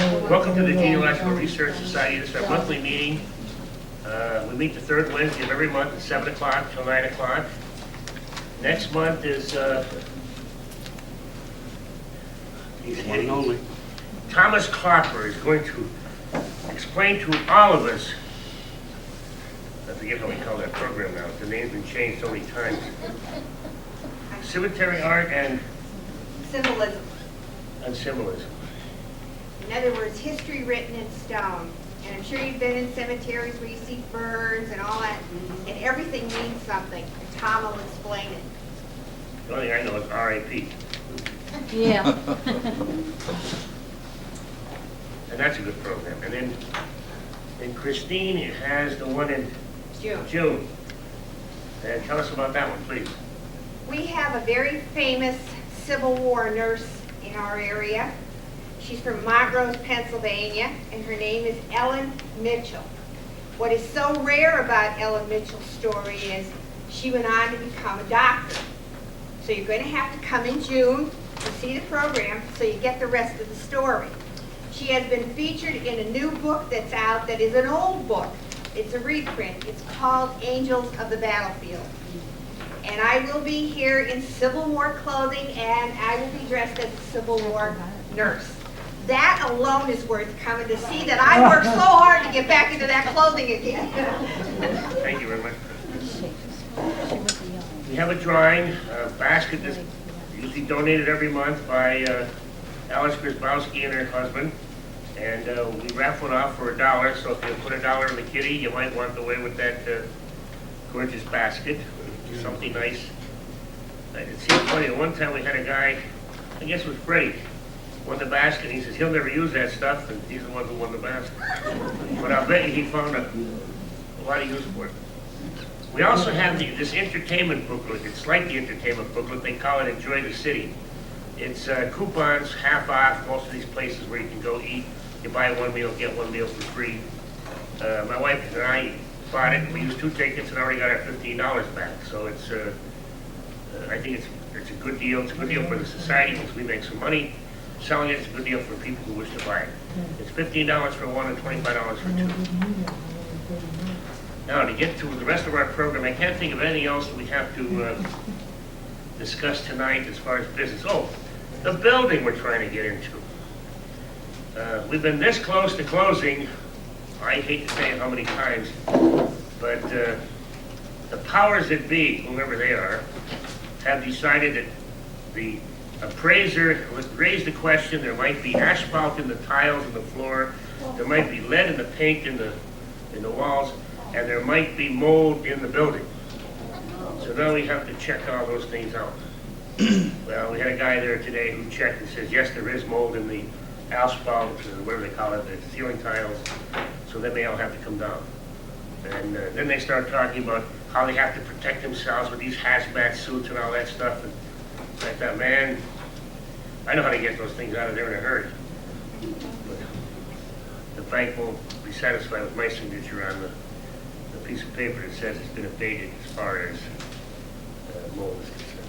Welcome to the Genealogical Research Society. This is our monthly meeting. We meet the third Wednesday of every month at 7 o'clock till 9 o'clock. Next month is Thomas Klopper is going to explain to all of us, I forget how we call that program now, the name's been changed so many times. Cemetery art and Symbolism. symbolism. In other words, history written in stone. And I'm sure you've been in cemeteries where you see ferns and all that, and everything means something. And Tom will explain it. The only thing I know is R.I.P. Yeah. And that's a good program. And then Christine has the one in June. And tell us about that one, please. We have a very famous Civil War nurse in our area. She's from Montrose, Pennsylvania, and her name is Ellen Mitchell. What is so rare about Ellen Mitchell's story is she went on to become a doctor. So you're going to have to come in June to see the program so you get the rest of the story. She has been featured in a new book that's out that is an old book. It's a reprint. It's called Angels of the Battlefield. And I will be here in Civil War clothing, and I will be dressed as a Civil War nurse. That alone is worth coming to see, that I worked so hard to get back into that clothing again. Thank you very much. We have a drawing, a basket that's usually donated every month by Alice Grzybowski and her husband. And we raffle it off for $1, so if you put $1 in the kitty, you might walk away with that gorgeous basket. Something nice. It seems funny, one time we had a guy, I guess it was Freddie, won the basket, and he says he'll never use that stuff, and he's the one who won the basket. But I'll bet you he found a lot of use for it. We also have this entertainment booklet. It's like the entertainment booklet. They call it Enjoy the City. It's coupons, half off, most of these places where you can go eat. You buy one meal, get one meal for free. My wife and I bought it. We used 2 tickets and already got our $15 back. So it's, I think it's a good deal. It's a good deal for the society because we make some money selling it. It's a good deal for people who wish to buy it. It's $15 for one and $25 for 2. Now, to get to the rest of our program, I can't think of anything else that we have to discuss tonight as far as business. Oh, the building we're trying to get into. We've been this close to closing. I hate to say it how many times, but the powers that be, whoever they are, have decided that the appraiser raised the question. There might be asphalt in the tiles in the floor, there might be lead in the paint in the walls, and there might be mold in the building. So now we have to check all those things out. Well, we had a guy there today who checked and says, yes, there is mold in the asphalt, or whatever they call it, the ceiling tiles, so then they all have to come down. And then they start talking about how they have to protect themselves with these hazmat suits and all that stuff. And I thought, man, I know how to get those things out of there in a hurry. But the bank won't be satisfied with my signature on the piece of paper that says it's been abated as far as mold is concerned.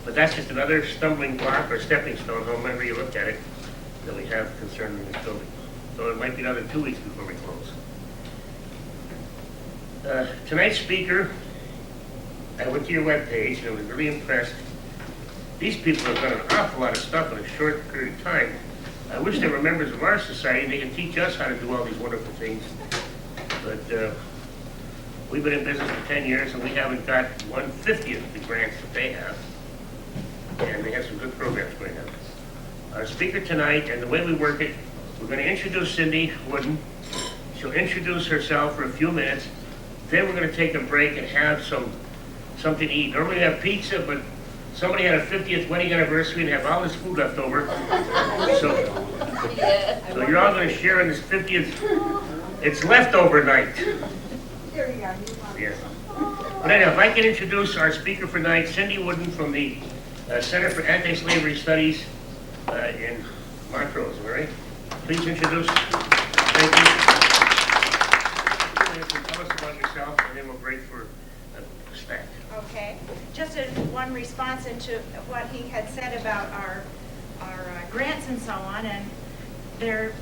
But that's just another stumbling block or stepping stone, however you look at it, that we have concerning this building. So it might be another 2 weeks before we close. Tonight's speaker, I went to your webpage and I was really impressed. These people have done an awful lot of stuff in a short period of time. I wish they were members of our society and they could teach us how to do all these wonderful things. But we've been in business for 10 years and we haven't got 1/50th of the grants that they have. And they have some good programs going on. Our speaker tonight, and the way we work it, we're going to introduce Cindy Wooden. She'll introduce herself for a few minutes. Then we're going to take a break and have something to eat. Normally we have pizza, but somebody had a 50th wedding anniversary and have all this food left over. So you're all going to share in this 50th. It's leftover night. There you go. Yeah. But anyhow, if I can introduce our speaker for tonight, Cindy Wooden from the Center for Anti-Slavery Studies in Montrose. All right? Please introduce. Thank you. Tell us about yourself, and then we'll break for a snack. Okay. Just one response into what he had said about our grants and so on. And they're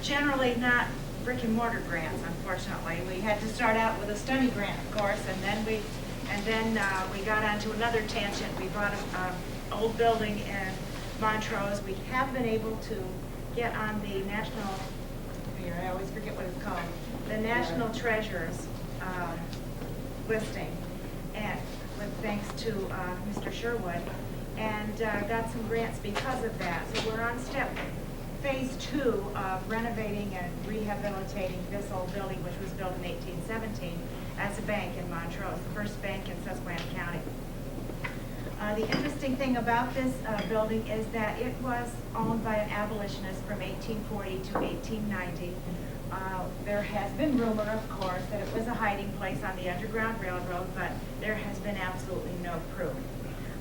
generally not brick and mortar grants, unfortunately. We had to start out with a study grant, of course, and then we got onto another tangent. We bought an old building in Montrose. We have been able to get on the national, here, I always forget what it's called, the National Treasures listing, and with thanks to Mr. Sherwood, and got some grants because of that. So we're on phase 2 of renovating and rehabilitating this old building, which was built in 1817 as a bank in Montrose, the first bank in Susquehanna County. The interesting thing about this building is that it was owned by an abolitionist from 1840 to 1890. There has been rumor, of course, that it was a hiding place on the Underground Railroad, but there has been absolutely no proof.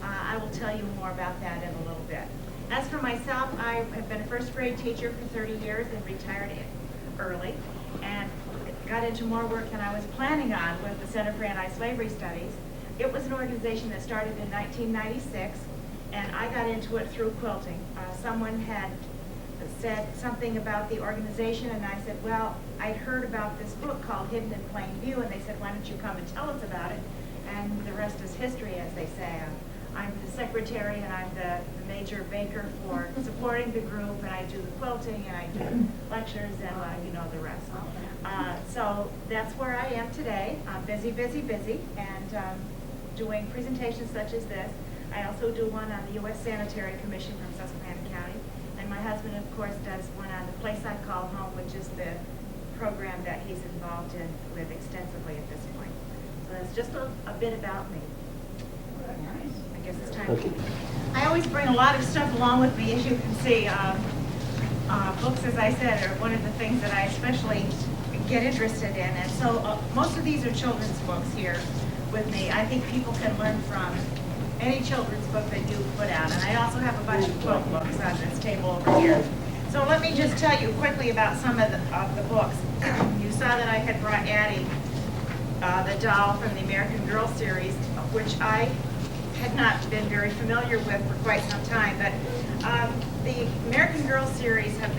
I will tell you more about that in a little bit. As for myself, I have been a first grade teacher for 30 years and retired early, and got into more work than I was planning on with the Center for Anti-Slavery Studies. It was an organization that started in 1996, and I got into it through quilting. Someone had said something about the organization, and I said, well, I'd heard about this book called Hidden in Plain View, and they said, why don't you come and tell us about it? And the rest is history, as they say. I'm the secretary, and I'm the major baker for supporting the group, and I do the quilting, and I do lectures, and you know the rest. So that's where I am today. I'm busy, busy, busy, and doing presentations such as this. I also do one on the U.S. Sanitary Commission from Susquehanna County, and my husband, of course, does one on the Place I Call Home, which is the program that he's involved in with extensively at this point. So that's just a bit about me. I guess it's time. Okay. I always bring a lot of stuff along with me, as you can see. Books, as I said, are one of the things that I especially get interested in, and so most of these are children's books here with me. I think people can learn from any children's book that you put out, and I also have a bunch of quilt books on this table over here. So let me just tell you quickly about some of the books. You saw that I had brought Addie, the doll from the American Girl series, which I had not been very familiar with for quite some time, but the American Girl series have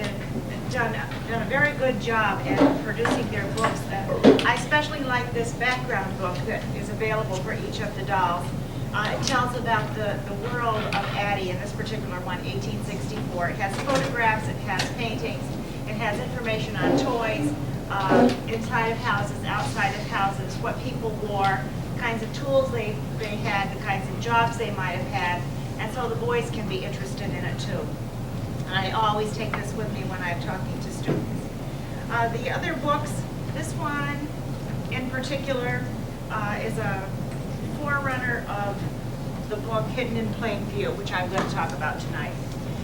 done a very good job at producing their books. I especially like this background book that is available for each of the dolls. It tells about the world of Addie, in this particular one, 1864. It has photographs, it has paintings, it has information on toys, inside of houses, outside of houses, what people wore, the kinds of tools they had, the kinds of jobs they might have had, and so the boys can be interested in it too. And I always take this with me when I'm talking to students. The other books, this one in particular is a forerunner of the book Hidden in Plain View, which I'm going to talk about tonight.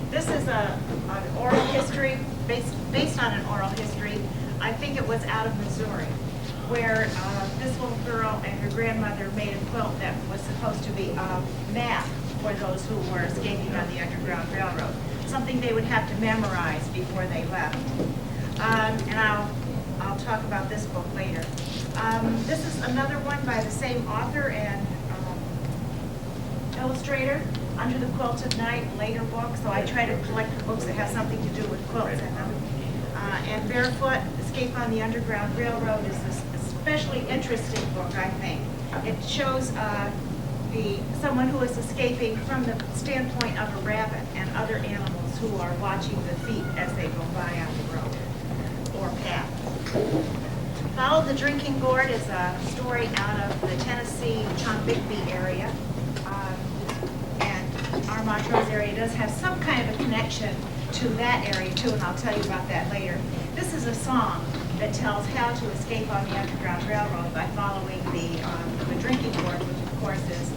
This is an oral history, based on an oral history. I think it was out of Missouri, where this little girl and her grandmother made a quilt that was supposed to be a map for those who were escaping on the Underground Railroad, something they would have to memorize before they left. And I'll talk about this book later. This is another one by the same author and illustrator, Under the Quilt of Night, later book. So I try to collect books that have something to do with quilts in them. And Barefoot, Escape on the Underground Railroad is this especially interesting book, I think. It shows someone who is escaping from the standpoint of a rabbit and other animals who are watching the feet as they go by on the road or path. Follow the Drinking Gourd is a story out of the Tennessee Tombigbee area. And our Montrose area does have some kind of a connection to that area too, and I'll tell you about that later. This is a song that tells how to escape on the Underground Railroad by following the Drinking Gourd, which of course is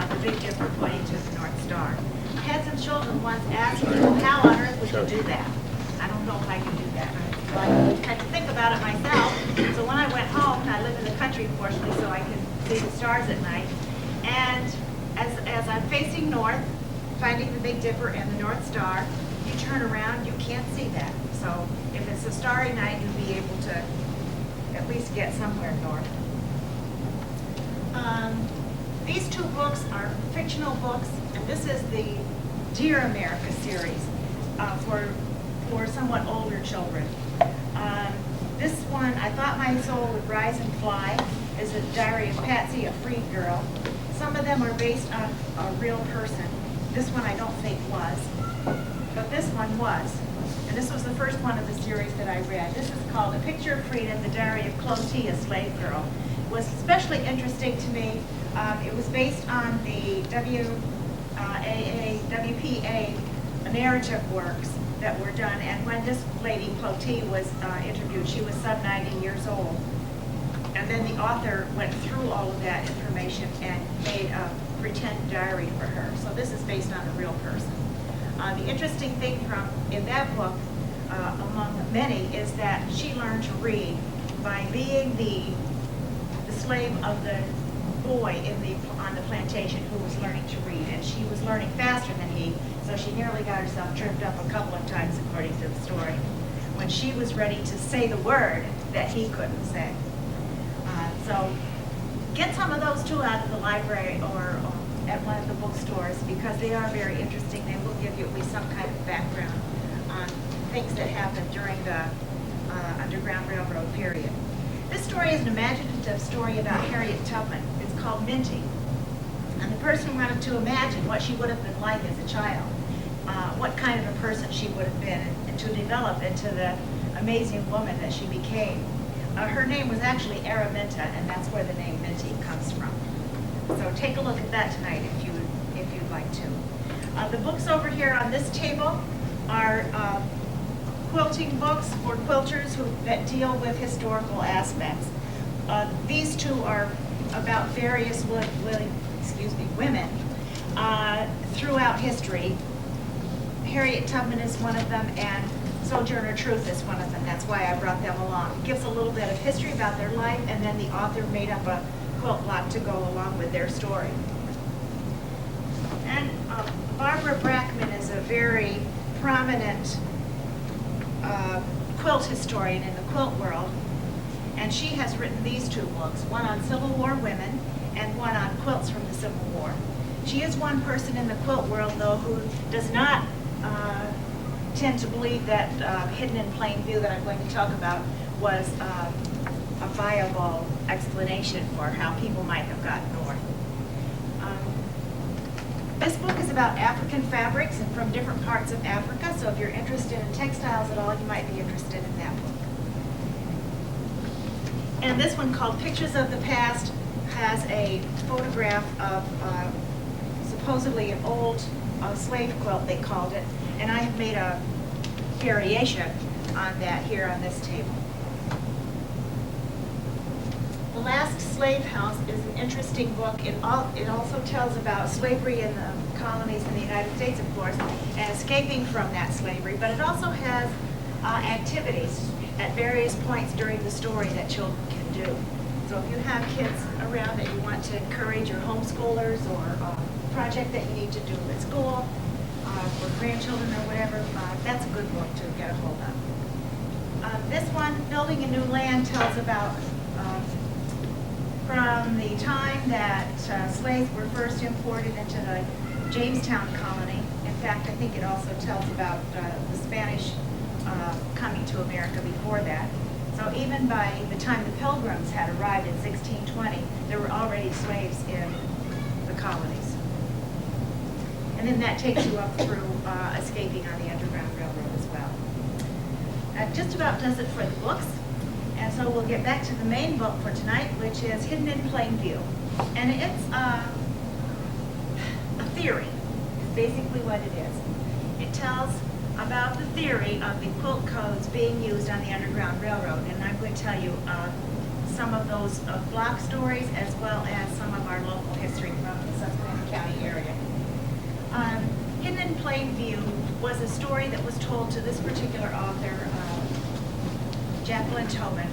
the Big Dipper pointing to the North Star. I had some children once ask me, well, how on earth would you do that? I don't know if I can do that. I had to think about it myself. So when I went home, and I live in the country, fortunately, so I can see the stars at night. And as I'm facing north, finding the Big Dipper and the North Star, you turn around, you can't see that. So if it's a starry night, you'll be able to at least get somewhere north. These two books are fictional books, and this is the Dear America series for for somewhat older children. This one, I Thought My Soul Would Rise and Fly, is a diary of Patsy, a freed girl. Some of them are based on a real person. This one I don't think was, but this one was. And this was the first one of the series that I read. This is called A Picture of Freedom, the Diary of Clotie, a Slave Girl. It was especially interesting to me. It was based on the WPA narrative works that were done. And when this lady, Clotie, was interviewed, she was some 90 years old. And then the author went through all of that information and made a pretend diary for her. So this is based on a real person. The interesting thing in that book, among many, is that she learned to read by being the slave of the boy on the plantation who was learning to read. And she was learning faster than he, so she nearly got herself tripped up a couple of times, according to the story, when she was ready to say the word that he couldn't say. So get some of those too out of the library or at one of the bookstores, because they are very interesting. They will give you at least some kind of background on things that happened during the Underground Railroad period. This story is an imaginative story about Harriet Tubman. It's called Minty. And the person wanted to imagine what she would have been like as a child, what kind of a person she would have been, and to develop into the amazing woman that she became. Her name was actually Araminta, and that's where the name Minty comes from. So take a look at that tonight if you'd like to. The books over here on this table are quilting books for quilters that deal with historical aspects. These two are about various women throughout history. Harriet Tubman is one of them, and Sojourner Truth is one of them. That's why I brought them along. It gives a little bit of history about their life, and then the author made up a quilt block to go along with their story. And Barbara Brackman is a very prominent quilt historian in the quilt world, and she has written these two books, one on Civil War women and one on quilts from the Civil War. She is one person in the quilt world, though, who does not tend to believe that Hidden in Plain View that I'm going to talk about was a viable explanation for how people might have gotten north. This book is about African fabrics and from different parts of Africa, so if you're interested in textiles at all, you might be interested in that book. And this one, called Pictures of the Past, has a photograph of supposedly an old slave quilt, they called it, and I have made a variation on that here on this table. The Last Slave House is an interesting book. It also tells about slavery in the colonies in the United States, of course, and escaping from that slavery, but it also has activities at various points during the story that children can do. So if you have kids around that you want to encourage, your homeschoolers, or a project that you need to do at school, for grandchildren or whatever, that's a good book to get a hold of. This one, Building a New Land, tells about from the time that slaves were first imported into the Jamestown colony. In fact, I think it also tells about the Spanish coming to America before that. So even by the time the Pilgrims had arrived in 1620, there were already slaves in the colonies. And then that takes you up through escaping on the Underground Railroad as well. That just about does it for the books. And so we'll get back to the main book for tonight, which is Hidden in Plain View. And it's a theory, is basically what it is. It tells about the theory of the quilt codes being used on the Underground Railroad. And I'm going to tell you some of those block stories as well as some of our local history from the Susquehanna County area. Hidden in Plain View was a story that was told to this particular author, Jacqueline Tobin,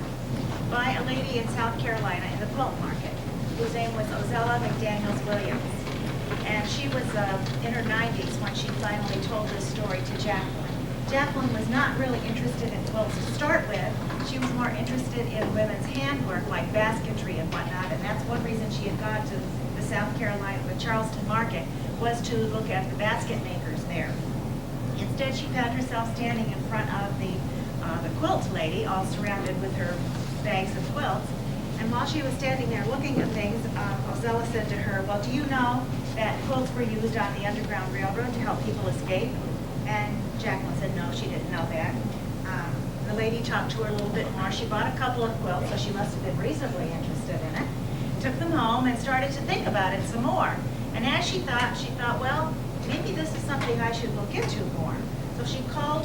by a lady in South Carolina in the quilt market, whose name was Ozella McDaniels Williams. And she was in her 90s when she finally told this story to Jacqueline. Jacqueline was not really interested in quilts to start with. She was more interested in women's handwork like basketry and whatnot, and that's one reason she had gone to the South Carolina, the Charleston market, was to look at the basket makers there. instead she found herself standing in front of the quilt lady, all surrounded with her bags of quilts. And while she was standing there looking at things, Ozella said to her, well, do you know that quilts were used on the Underground Railroad to help people escape? And Jacqueline said no, she didn't know that. The lady talked to her a little bit more. She bought a couple of quilts, so she must have been reasonably interested in it. Took them home and started to think about it some more. And as she thought, well, maybe this is something I should look into more. So she called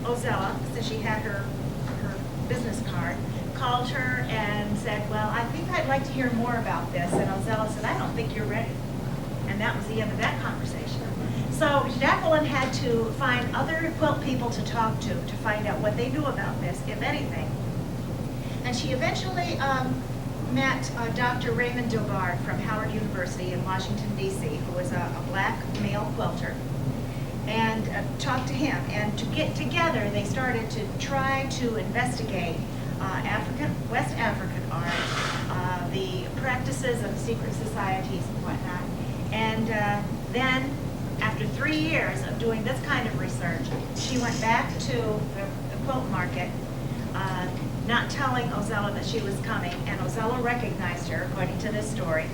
Ozella, since she had her business card, called her and said, well, I think I'd like to hear more about this. And Ozella said, I don't think you're ready. And that was the end of that conversation. So Jacqueline had to find other quilt people to talk to find out what they knew about this, if anything. And she eventually met Dr. Raymond Dobard from Howard University in Washington, D.C., who was a black male quilter, and talked to him. And to get together, they started to try to investigate West African art, the practices of secret societies and whatnot. And then, after 3 years of doing this kind of research, she went back to the quilt market, not telling Ozella that she was coming, and Ozella recognized her, according to this story,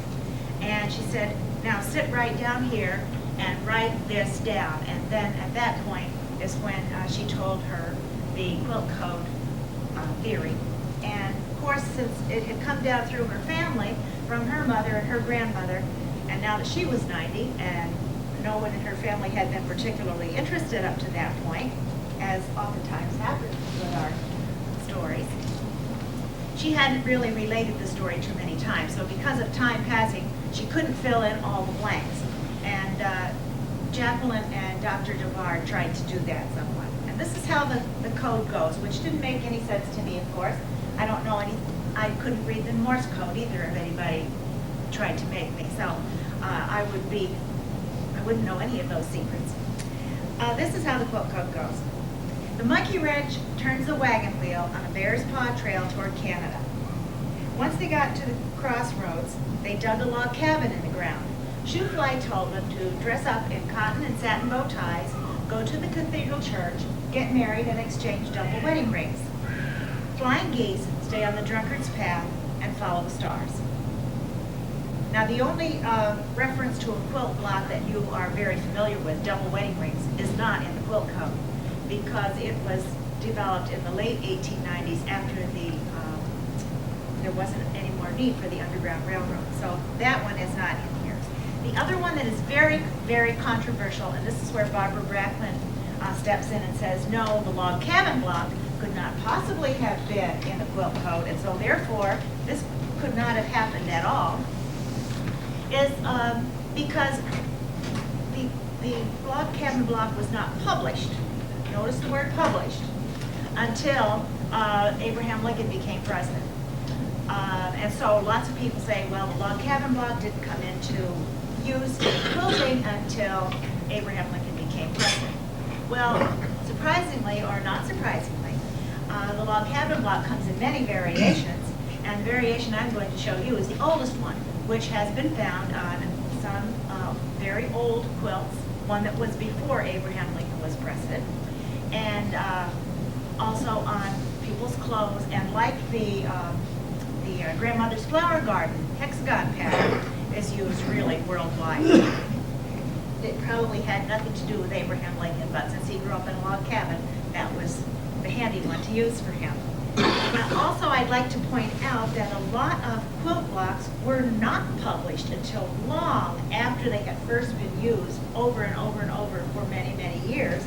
and she said, now sit right down here and write this down. And then at that point is when she told her the quilt code theory. And of course, since it had come down through her family, from her mother and her grandmother, and now that she was 90, and no one in her family had been particularly interested up to that point, as oftentimes happens with our stories, she hadn't really related the story too many times. So because of time passing, she couldn't fill in all the blanks. And Jacqueline and Dr. Dobard tried to do that somewhat. And this is how the code goes, which didn't make any sense to me, of course. I don't know any, I couldn't read the Morse code either if anybody tried to make me. So I wouldn't know any of those secrets. This is how the quilt code goes. The monkey wrench turns the wagon wheel on a bear's paw trail toward Canada. Once they got to the crossroads, they dug a log cabin in the ground. Shoefly told them to dress up in cotton and satin bow ties, go to the cathedral church, get married, and exchange double wedding rings. Flying geese stay on the drunkard's path and follow the stars. Now, the only reference to a quilt block that you are very familiar with, double wedding rings, is not in the quilt code, because it was developed in the late 1890s after there wasn't any more need for the Underground Railroad. So that one is not in here. The other one that is very, very controversial, and this is where Barbara Brackman steps in and says, no, the log cabin block could not possibly have been in the quilt code, and so therefore this could not have happened at all, is because the log cabin block was not published. Notice the word published, until Abraham Lincoln became president. And so lots of people say, well, the log cabin block didn't come into use in quilting until Abraham Lincoln became president. Well, surprisingly or not surprisingly, the log cabin block comes in many variations, and the variation I'm going to show you is the oldest one, which has been found on some very old quilts, one that was before Abraham Lincoln was president, and also on people's clothes, and like the grandmother's flower garden hexagon pattern is used really worldwide. It probably had nothing to do with Abraham Lincoln, but since he grew up in a log cabin, that was the handy one to use for him. Also, I'd like to point out that a lot of quilt blocks were not published until long after they had first been used over and over and over for many, many years,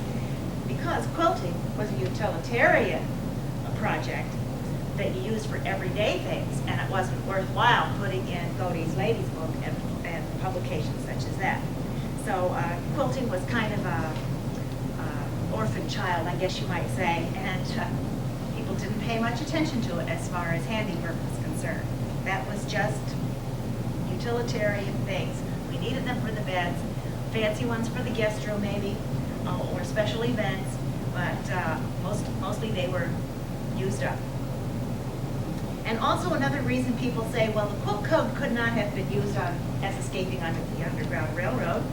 because quilting was a utilitarian project that you used for everyday things, and it wasn't worthwhile putting in Godey's Ladies Book and publications such as that. So quilting was kind of a orphan child, I guess you might say, and people didn't pay much attention to it as far as handiwork was concerned. That was just utilitarian things. We needed them for the beds, fancy ones for the guest room maybe, or special events, but mostly they were used up. And also another reason people say, well, the quilt code could not have been used as escaping under the Underground Railroad,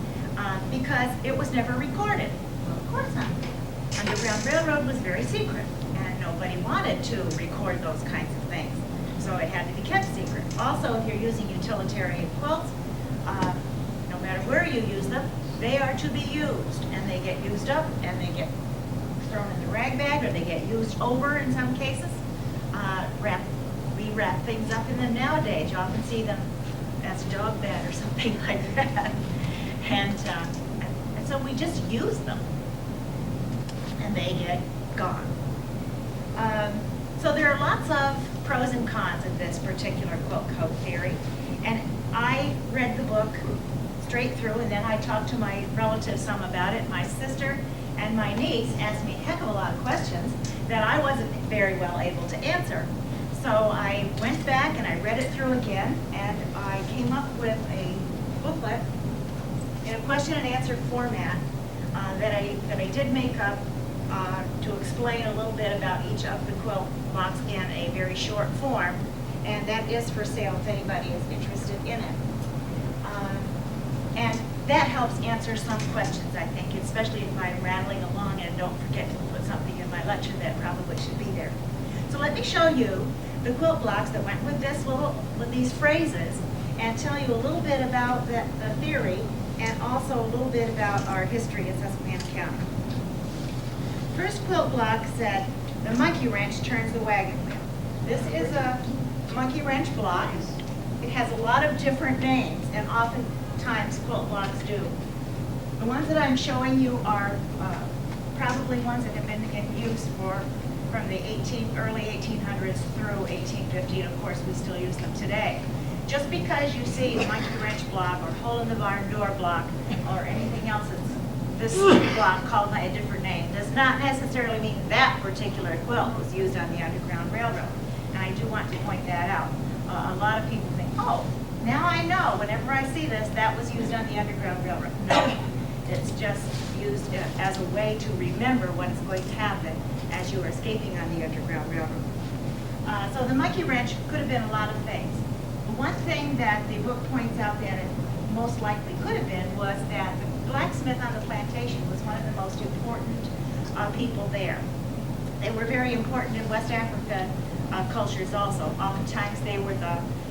because it was never recorded. Of course not. Underground Railroad was very secret, and nobody wanted to record those kinds of things. So it had to be kept secret. Also, if you're using utilitarian quilts, no matter where you use them, they are to be used, and they get used up, and they get thrown in the rag bag, or they get used over in some cases. We wrap things up in them nowadays. You often see them as dog bed or something like that. And so we just use them, and they get gone. So there are lots of pros and cons of this particular quilt coat theory. And I read the book straight through, and then I talked to my relatives some about it. My sister and my niece asked me a heck of a lot of questions that I wasn't very well able to answer. So I went back and I read it through again, and I came up with a booklet in a question and answer format that I did make up to explain a little bit about each of the quilt blocks in a very short form, and that is for sale if anybody is interested in it. And that helps answer some questions, I think, especially if I'm rattling along and don't forget to put something in my lecture that probably should be there. So let me show you the quilt blocks that went with these phrases, and tell you a little bit about the theory, and also a little bit about our history in Susquehanna County. First quilt block said, "The monkey wrench turns the wagon wheel." This is a monkey wrench block. It has a lot of different names, and oftentimes quilt blocks do. The ones that I'm showing you are probably ones that have been in use from the early 1800s through 1850, and of course we still use them today. Just because you see a monkey wrench block or hole in the barn door block or anything else that's this block called by a different name does not necessarily mean that particular quilt was used on the Underground Railroad. And I do want to point that out. A lot of people think, oh, now I know, whenever I see this, that was used on the Underground Railroad. No, it's just used as a way to remember what is going to happen as you are escaping on the Underground Railroad. So the monkey wrench could have been a lot of things. One thing that the book points out that it most likely could have been was that the blacksmith on the plantation was one of the most important people there. They were very important in West African cultures also. Oftentimes they were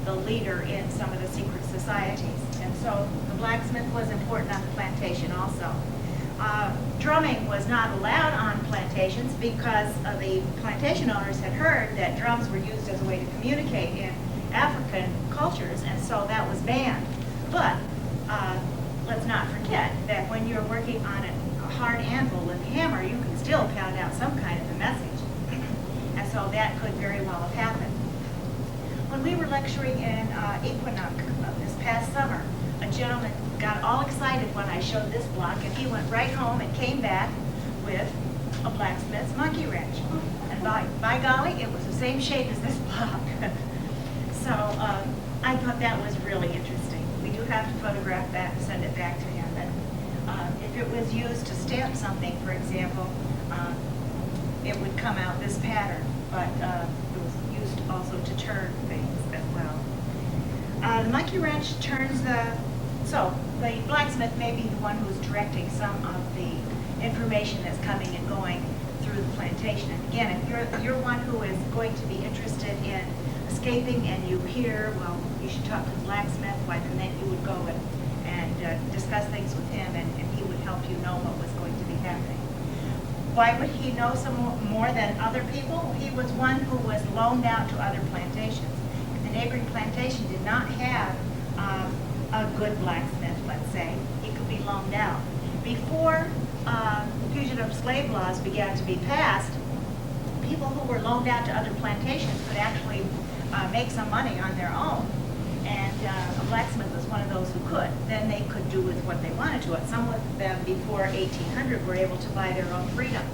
the leader in some of the secret societies. And so the blacksmith was important on the plantation also. Drumming was not allowed on plantations because the plantation owners had heard that drums were used as a way to communicate in African cultures, and so that was banned. But let's not forget that when you're working on a hard anvil with a hammer, you can still pound out some kind of a message. And so that could very well have happened. When we were lecturing in Equinox this past summer, a gentleman got all excited when I showed this block, and he went right home and came back with a blacksmith's monkey wrench. And by golly, it was the same shape as this block. So I thought that was really interesting. We do have to photograph that and send it back to him. And if it was used to stamp something, for example, it would come out this pattern, but it was used also to turn things as well. The monkey wrench turns so the blacksmith may be the one who's directing some of the information that's coming and going through the plantation. And again, if you're one who is going to be interested in escaping and you hear, well, you should talk to the blacksmith, why then you would go and discuss things with him, and he would help you know what was going to be happening. Why would he know some more than other people? He was one who was loaned out to other plantations. If the neighboring plantation did not have a good blacksmith, let's say, he could be loaned out. Before fugitive slave laws began to be passed, people who were loaned out to other plantations could actually make some money on their own. And a blacksmith was one of those who could. Then they could do with what they wanted to it. Some of them before 1800 were able to buy their own freedom.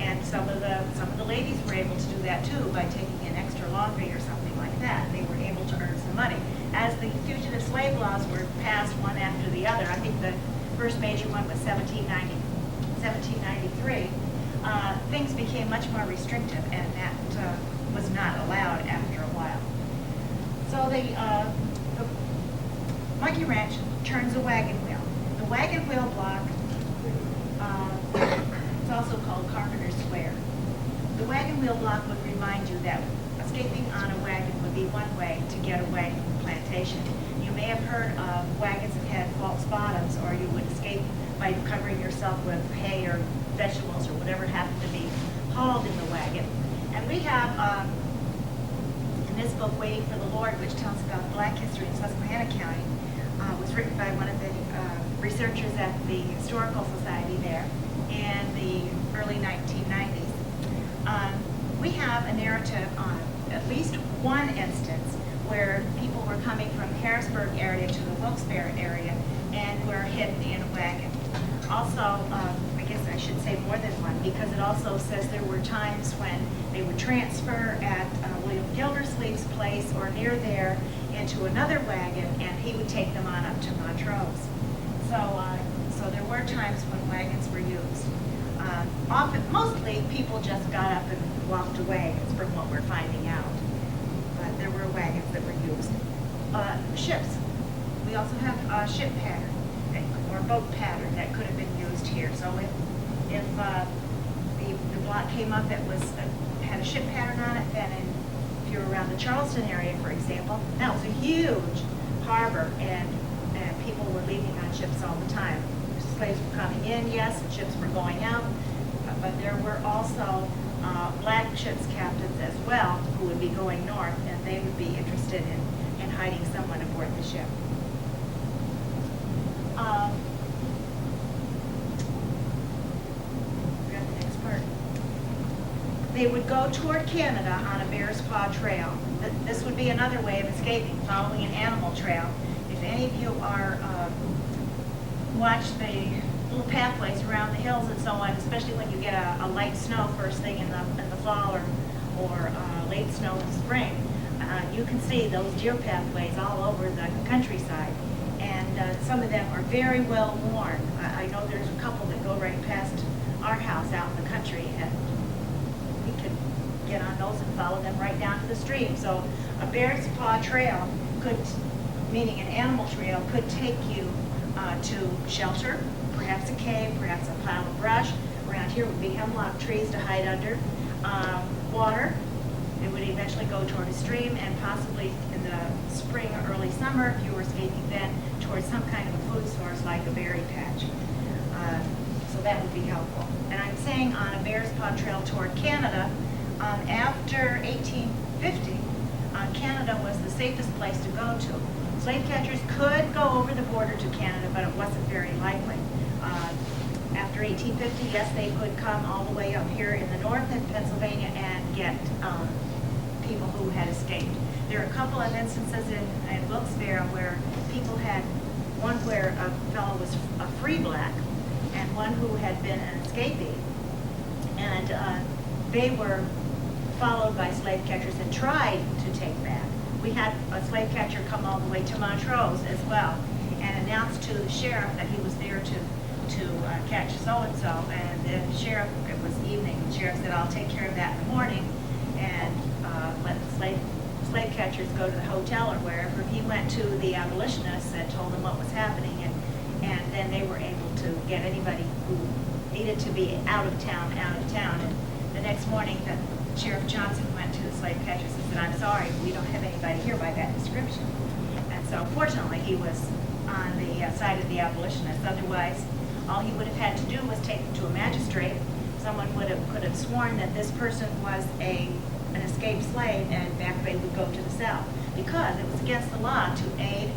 And some of the ladies were able to do that too by taking an extra laundry or something like that. They were able to earn some money. As the fugitive slave laws were passed one after the other, I think the first major one was 1793, things became much more restrictive, and that was not allowed after a while. So the monkey wrench turns a wagon wheel. The wagon wheel block It's also called Carpenter Square. The wagon wheel block would remind you that escaping on a wagon would be one way to get away from the plantation. You may have heard of wagons that had false bottoms, or you would escape by covering yourself with hay or vegetables or whatever happened to be hauled in the wagon. And we have in this book, Waiting for the Lord, which tells about black history in Susquehanna County, was written by one of the researchers at the Historical Society there in the early 1990s. We have a narrative on at least one instance where people were coming from Harrisburg area to the Wilkes-Barre area and were hidden in a wagon. Also, I guess I should say more than one, because it also says there were times when they would transfer at William Gildersleeve's place or near there into another wagon, and he would take them on up to Montrose. So there were times when wagons were used. Mostly people just got up and walked away, is from what we're finding out. But there were wagons that were used. Ships. We also have a ship pattern or boat pattern that could have been used here. So if the block came up that had a ship pattern on it, then if you're around the Charleston area, for example, that was a huge harbor, and people were leaving on ships all the time. Slaves were coming in, yes, and ships were going out, but there were also black ship's captains as well who would be going north, and they would be interested in hiding someone aboard the ship. Forgot the next part. They would go toward Canada on a bear's paw trail. This would be another way of escaping, following an animal trail. If any of you are watch the little pathways around the hills and so on, especially when you get a light snow first thing in the fall or late snow in the spring, you can see those deer pathways all over the countryside. And some of them are very well worn. I know there's a couple that go right past our house out in the country, and we could get on those and follow them right down to the stream. So a bear's paw trail meaning an animal trail, could take you to shelter, perhaps a cave, perhaps a pile of brush. Around here would be hemlock trees to hide under. Water. It would eventually go toward a stream, and possibly in the spring or early summer, if you were escaping then, towards some kind of a food source like a berry patch. So that would be helpful. And I'm saying on a bear's paw trail toward Canada, after 1850, Canada was the safest place to go to. Slave catchers could go over the border to Canada, but it wasn't very likely. After 1850, yes, they could come all the way up here in the north in Pennsylvania and get people who had escaped. There are a couple of instances in Wilkes-Barre where people had, one where a fellow was a free black and one who had been an escapee. And they were followed by slave catchers and tried to take back. We had a slave catcher come all the way to Montrose as well and announced to the sheriff that he was there to catch so-and-so, and the sheriff, it was evening, the sheriff said, I'll take care of that in the morning, and let the slave catchers go to the hotel or wherever. He went to the abolitionists and told them what was happening, and then they were able to get anybody who needed to be out of town. And the next morning, Sheriff Johnson went to the slave catchers and said, I'm sorry, we don't have anybody here by that description. And so fortunately, he was on the side of the abolitionists. Otherwise, all he would have had to do was take them to a magistrate. Someone could have sworn that this person was an escaped slave, and in fact they would go to the South, because it was against the law to aid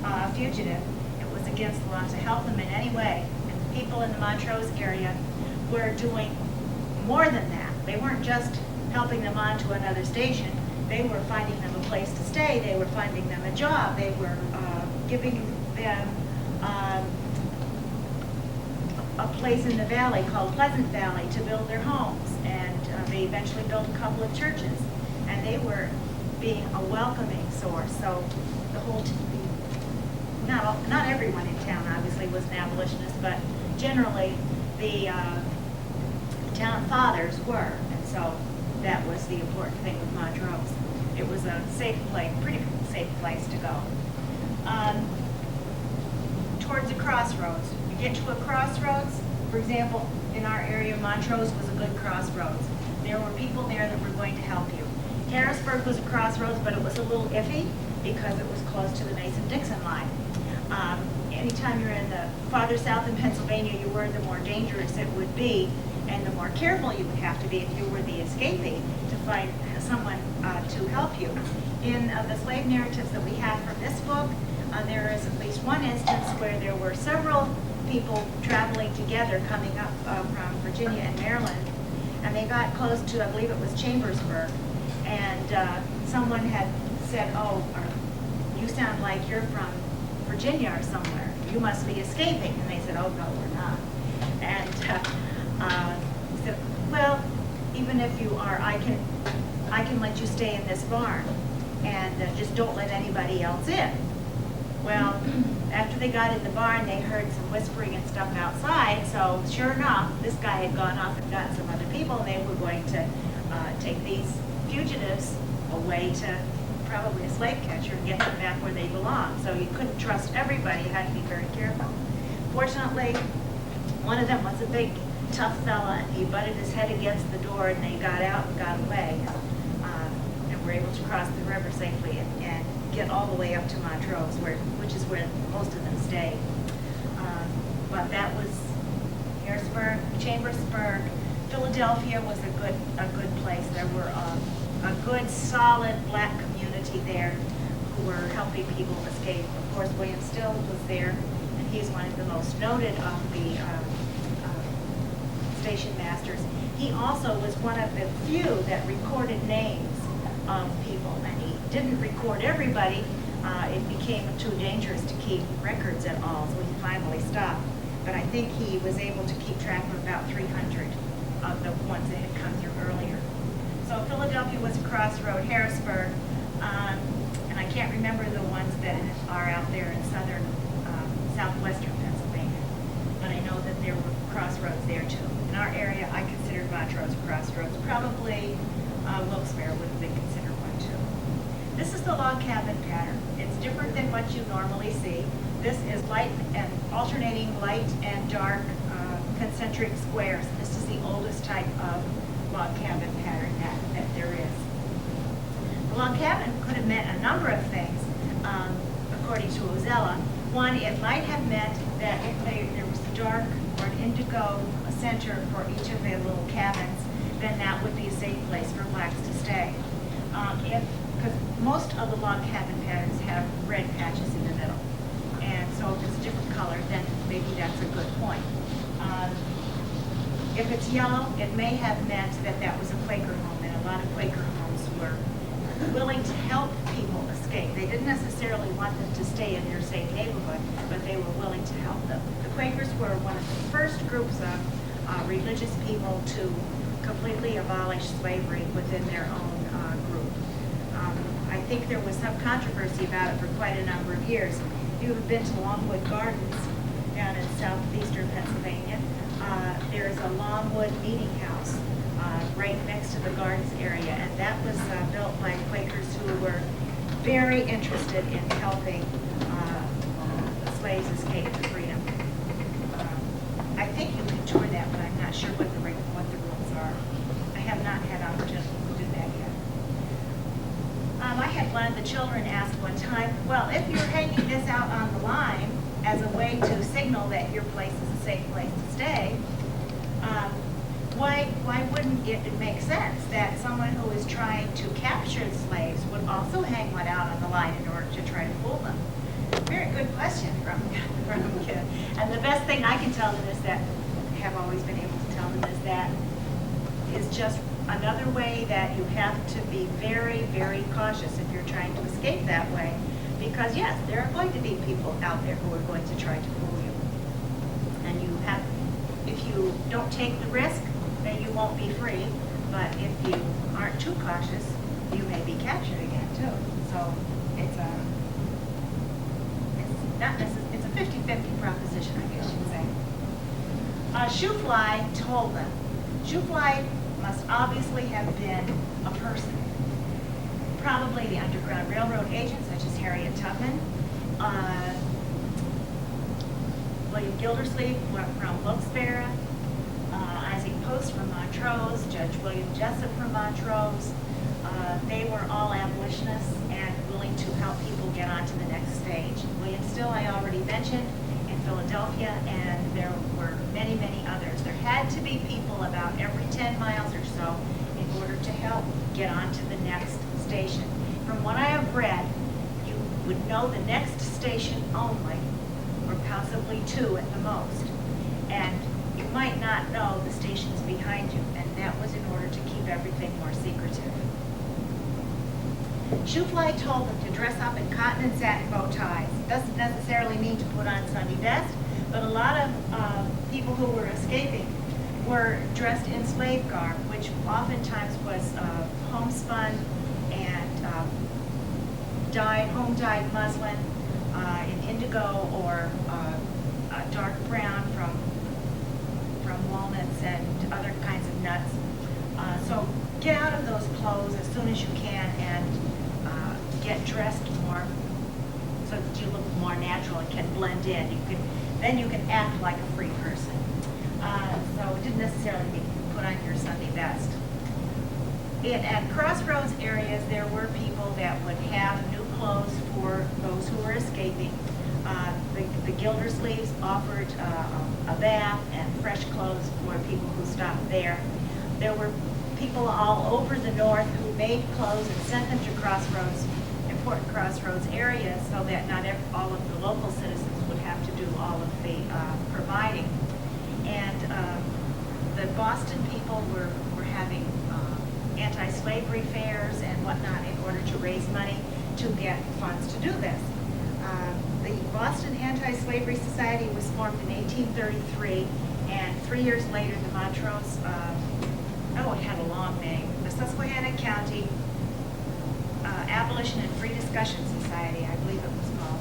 a fugitive. It was against the law to help them in any way. And the people in the Montrose area were doing more than that. They weren't just helping them on to another station. They were finding them a place to stay. They were finding them a job. They were giving them a place in the valley called Pleasant Valley to build their homes, and they eventually built a couple of churches, and they were being a welcoming source. So the whole, not everyone in town obviously was an abolitionist, but generally the town fathers were, and so that was the important thing with Montrose. It was a safe place, pretty safe place to go. Towards the crossroads. You get to a crossroads, For example, in our area, Montrose was a good crossroads. There were people there that were going to help you. Harrisburg was a crossroads, but it was a little iffy because it was close to the Mason-Dixon line. Anytime you're in the farther south in Pennsylvania, you were, the more dangerous it would be, and the more careful you would have to be if you were the escapee to find someone to help you. In the slave narratives that we have from this book, there is at least one instance where there were several people traveling together coming up from Virginia and Maryland, and they got close to, I believe it was Chambersburg, and someone had said, oh, you sound like you're from Virginia or somewhere. You must be escaping. And they said, oh, no, we're not. And he said, well, even if you are, I can let you stay in this barn, and just don't let anybody else in. Well, after they got in the barn, they heard some whispering and stuff outside, so sure enough, this guy had gone off and gotten some other people, and they were going to take these fugitives away to probably a slave catcher and get them back where they belong. So you couldn't trust everybody, you had to be very careful. Fortunately, one of them was a big, tough fella, and he butted his head against the door, and they got out and got away, and were able to cross the river safely and get all the way up to Montrose, which is where most of them stay. But that was Harrisburg, Chambersburg. Philadelphia was a good place. There were a good, solid black community there who were helping people escape. Of course, William Still was there, and he's one of the most noted of the station masters. He also was one of the few that recorded names of people, and he didn't record everybody. It became too dangerous to keep records at all, so he finally stopped. But I think he was able to keep track of about 300 of the ones that had come through earlier. So Philadelphia was a crossroad, Harrisburg, and I can't remember the ones that are out there in southern, southwestern Pennsylvania, but I know that there were crossroads there too. In our area, I considered Montrose a crossroads. Probably Wilkes-Barre would have been considered one too. This is the log cabin pattern. It's different than what you normally see. This is light and alternating light and dark concentric squares. This is the oldest type of log cabin pattern that there is. The log cabin could have meant a number of things, according to Ozella. One, it might have meant that if there was a dark or an indigo center for each of the little cabins, then that would be a safe place for blacks to stay. Because most of the log cabin patterns have red patches in the middle. And so if it's a different color, then maybe that's a good point. If it's yellow, it may have meant that that was a Quaker home, and a lot of Quaker homes were willing to help people escape. They didn't necessarily want them to stay in their safe neighborhood, but they were willing to help them. The Quakers were one of the first groups of religious people to completely abolish slavery within their own group. I think there was some controversy about it for quite a number of years. If you have been to Longwood Gardens down in southeastern Pennsylvania, there is a Longwood meeting house right next to the gardens area, and that was built by Quakers who were very interested in helping slaves escape to freedom. I think you can tour that, but I'm not sure what the rules are. I have not had opportunity to do that yet. I had one of the children ask one time, well, if you're hanging this out on the line as a way to signal that your place is a safe place to stay, why wouldn't it make sense that someone who is trying to capture the slaves would also hang one out on the line in order to try to fool them? Very good question from a kid. And the best thing I can tell them is that, I have always been able to tell them, is that is just another way that you have to be very, very cautious if you're trying to escape that way. Because yes, there are going to be people out there who are going to try to fool you. And you have, if you don't take the risk, then you won't be free. But if you aren't too cautious, you may be captured again too. So it's a 50-50 proposition, I guess you'd say. Shoofly told them. Shoofly must obviously have been a person. Probably the Underground Railroad agent, such as Harriet Tubman. William Gildersleeve from Wilkes-Barre. Isaac Post from Montrose, Judge William Jessup from Montrose. They were all abolitionists and willing to help people get on to the next stage. William Still, I already mentioned, in Philadelphia, and there were many, many others. There had to be people about every 10 miles or so in order to help get on to the next station. From what I have read, you would know the next station only, or possibly 2 at the most. And you might not know the stations behind you, and that was in order to keep everything more secretive. Shoofly told them to dress up in cotton and satin bow ties. Doesn't necessarily mean to put on Sunday best, but a lot of people who were escaping were dressed in slave garb, which oftentimes was homespun and home-dyed muslin in indigo or dark brown from walnuts and other kinds of nuts. So get out of those clothes as soon as you can and get dressed more so that you look more natural and can blend in. Then you can act like a free person. So it didn't necessarily mean you put on your Sunday best. At crossroads areas, there were people that would have new clothes for those who were escaping. The Gildersleeves offered a bath and fresh clothes for people who stopped there. There were people all over the north who made clothes and sent them to important crossroads areas, so that not all of the local citizens would have to do all of the providing. And the Boston people were having anti-slavery fairs and whatnot in order to raise money to get funds to do this. The Boston Anti-Slavery Society was formed in 1833, and 3 years later the Montrose, it had a long name, the Susquehanna County Abolition and Free Discussion Society, I believe it was called,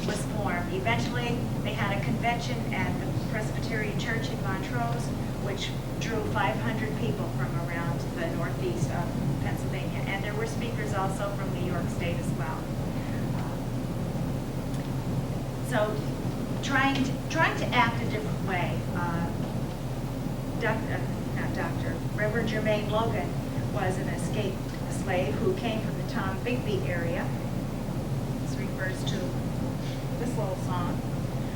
was formed. Eventually, they had a convention at the Presbyterian Church in Montrose, which drew 500 people from around the northeast of Pennsylvania, and there were speakers also from New York State as well. So, trying to act a different way. Reverend Jermaine Logan was an escaped slave who came from the Tom Bigby area. This refers to this little song.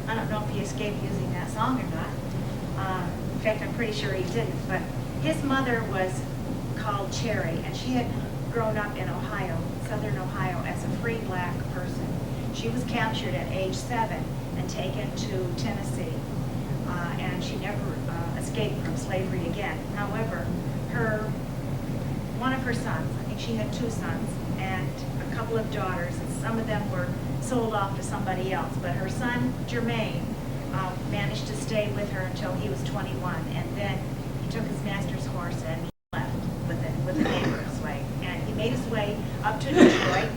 I don't know if he escaped using that song or not. In fact, I'm pretty sure he didn't. But his mother was called Cherry, and she had grown up in Ohio, southern Ohio, as a free black person. She was captured at age 7 and taken to Tennessee, and she never escaped from slavery again. However, one of her sons, I think she had 2 sons, and a couple of daughters, and some of them were sold off to somebody else. But her son, Jermaine, managed to stay with her until he was 21, and then he took his master's horse and he left with a neighbor's way. And he made his way up to Detroit,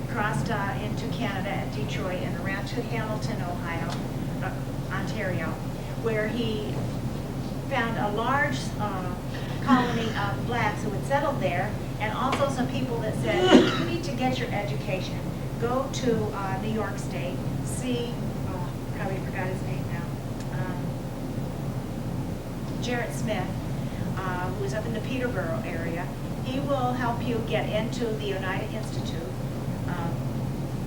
crossed into Canada at Detroit, and around to Hamilton, Ontario, where he found a large colony of blacks who had settled there, and also some people that said, you need to get your education. Go to New York State, see, probably forgot his name now, Jarrett Smith, who is up in the Peterborough area. He will help you get into the Oneida Institute,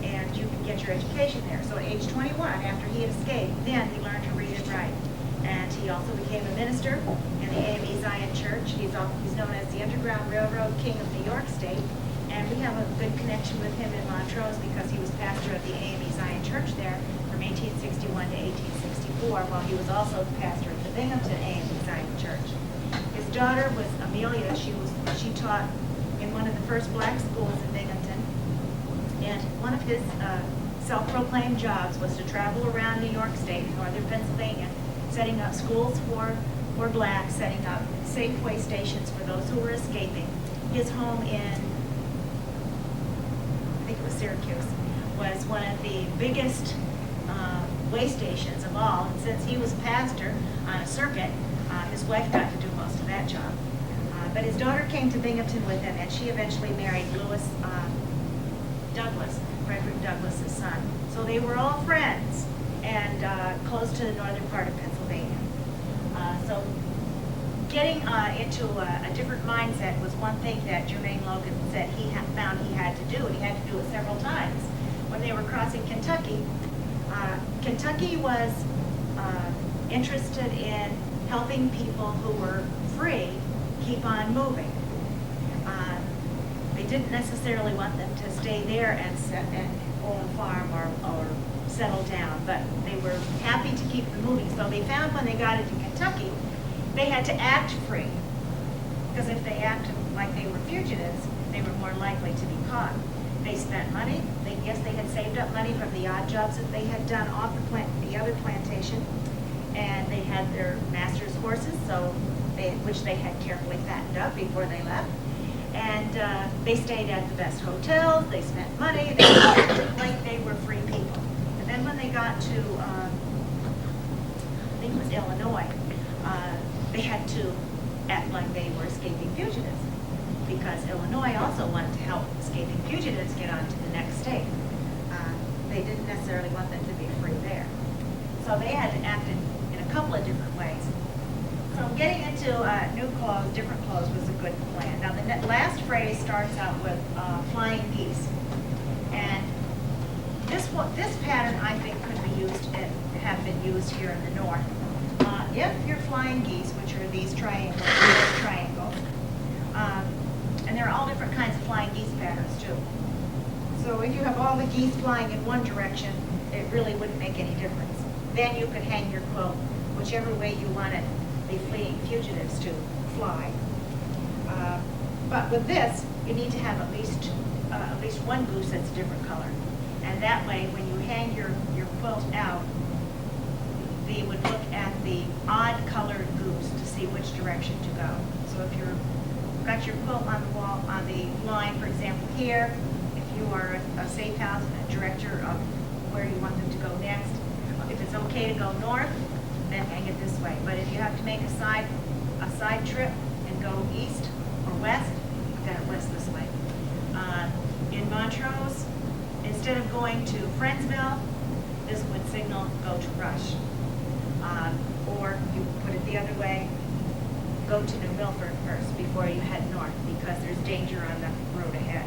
and you can get your education there. So at age 21, after he had escaped, then he learned to read and write. And he also became a minister in the AME Zion Church. He's known as the Underground Railroad King of New York State. And we have a good connection with him in Montrose because he was pastor of the AME Zion Church there from 1861 to 1864, while he was also pastor of the Binghamton AME Zion Church. His daughter was Amelia. She taught in one of the first black schools in Binghamton. And one of his self-proclaimed jobs was to travel around New York State, northern Pennsylvania, setting up schools for blacks, setting up Safeway stations for those who were escaping. His home in, I think it was Syracuse, was one of the biggest way stations of all. And since he was pastor on a circuit, his wife got to do most of that job. But his daughter came to Binghamton with him, and she eventually married Lewis Douglas, Frederick Douglass's son. So they were all friends and close to the northern part of Pennsylvania. So getting into a different mindset was one thing that Jermaine Logan said found he had to do, and he had to do it several times. When they were crossing Kentucky, Kentucky was interested in helping people who were free keep on moving. They didn't necessarily want them to stay there and own a farm or settle down, but they were happy to keep them moving. So they found when they got into Kentucky, they had to act free, because if they acted like they were fugitives, they were more likely to be caught. They spent money. Yes, they had saved up money from the odd jobs that they had done off the other plantation, and they had their master's horses, which they had carefully fattened up before they left. And they stayed at the best hotels. They spent money. They acted like they were free people. And then when they got to, I think it was Illinois, they had to act like they were escaping fugitives, because Illinois also wanted to help escaping fugitives get on to the next state. They didn't necessarily want them to be free there. So they had to act in a couple of different ways. So getting into new clothes, different clothes, was a good plan. Now the last phrase starts out with flying geese. And this pattern, I think, could be used and have been used here in the north. If you're flying geese, which are these triangles, and there are all different kinds of flying geese patterns too. So if you have all the geese flying in one direction, it really wouldn't make any difference. Then you could hang your quilt whichever way you wanted the fleeing fugitives to fly. But with this, you need to have at least one goose that's a different color. And that way, when you hang your quilt out, they would look at the odd colored goose to see which direction to go. So if you've got your quilt on the wall, on the line, for example, here, if you are a safe house and a director of where you want them to go next, if it's okay to go north, then hang it this way. But if you have to make a side trip and go east or west, then it was this way. In Montrose, instead of going to Friendsville, this would signal go to Rush. Or you put it the other way, go to New Milford first before you head north, because there's danger on the road ahead.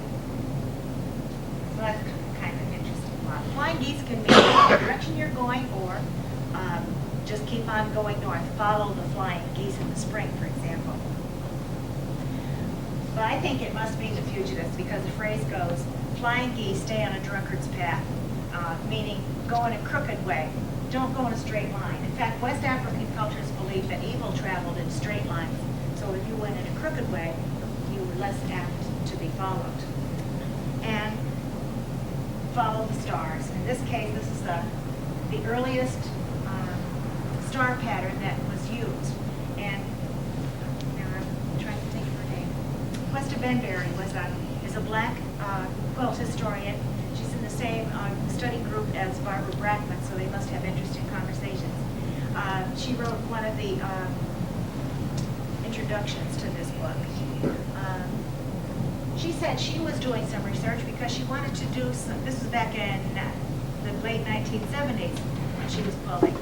So that's kind of interesting. Flying geese can mean the direction you're going, or just keep on going north. Follow the flying geese in the spring, for example. But I think it must mean the fugitives, because the phrase goes, flying geese stay on a drunkard's path, meaning go in a crooked way. Don't go in a straight line. In fact, West African cultures believe that evil traveled in straight lines. So if you went in a crooked way, you were less apt to be followed. And follow the stars. In this case, this is the earliest star pattern that was used. And now I'm trying to think of her name. Questa Benberry is a black quilt historian. She's in the same study group as Barbara Brackman, so they must have interesting conversations. She wrote one of the introductions to this book. She said she was doing some research because she wanted to do some, this was back in the late 1970s when she was quilting.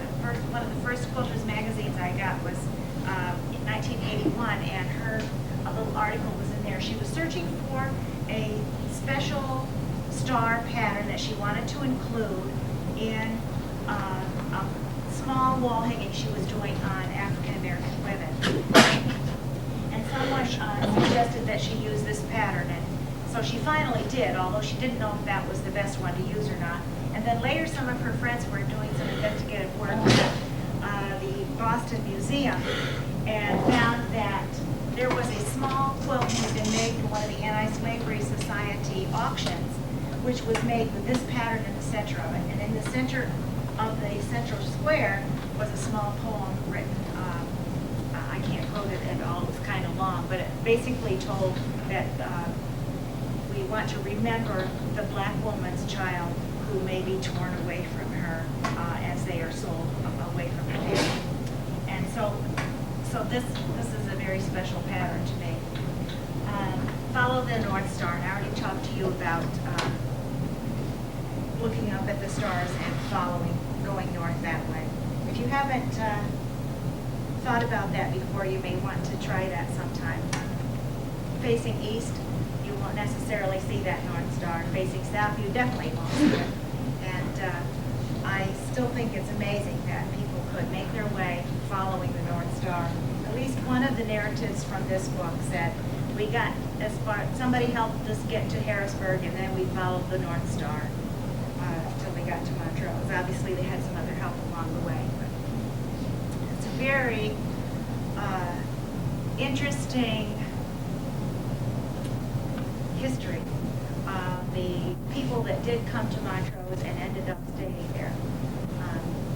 One of the first quilters magazines I got was in 1981, and a little article was in there. She was searching for a special star pattern that she wanted to include in a small wall hanging she was doing on African American women. And someone suggested that she use this pattern, and so she finally did, although she didn't know if that was the best one to use or not. And then later some of her friends were doing some investigative work at the Boston Museum and found that there was a small quilt that had been made for one of the Anti-Slavery Society auctions, which was made with this pattern in the center of it. And in the center of the central square was a small poem written, I can't quote it at all, it was kind of long, but it basically told that we want to remember the black woman's child who may be torn away from her as they are sold away from her family. And so this is a very special pattern to me. Follow the North Star, and I already talked to you about looking up at the stars and going north that way. If you haven't thought about that before, you may want to try that sometime. Facing east, you won't necessarily see that North Star. Facing south, you definitely won't see it. And I still think it's amazing that people could make their way following the North Star. At least one of the narratives from this book said, we got as far, somebody helped us get to Harrisburg, and then we followed the North Star till we got to Montrose. Obviously, they had some other help along the way. But it's a very interesting history of the people that did come to Montrose and ended up staying there.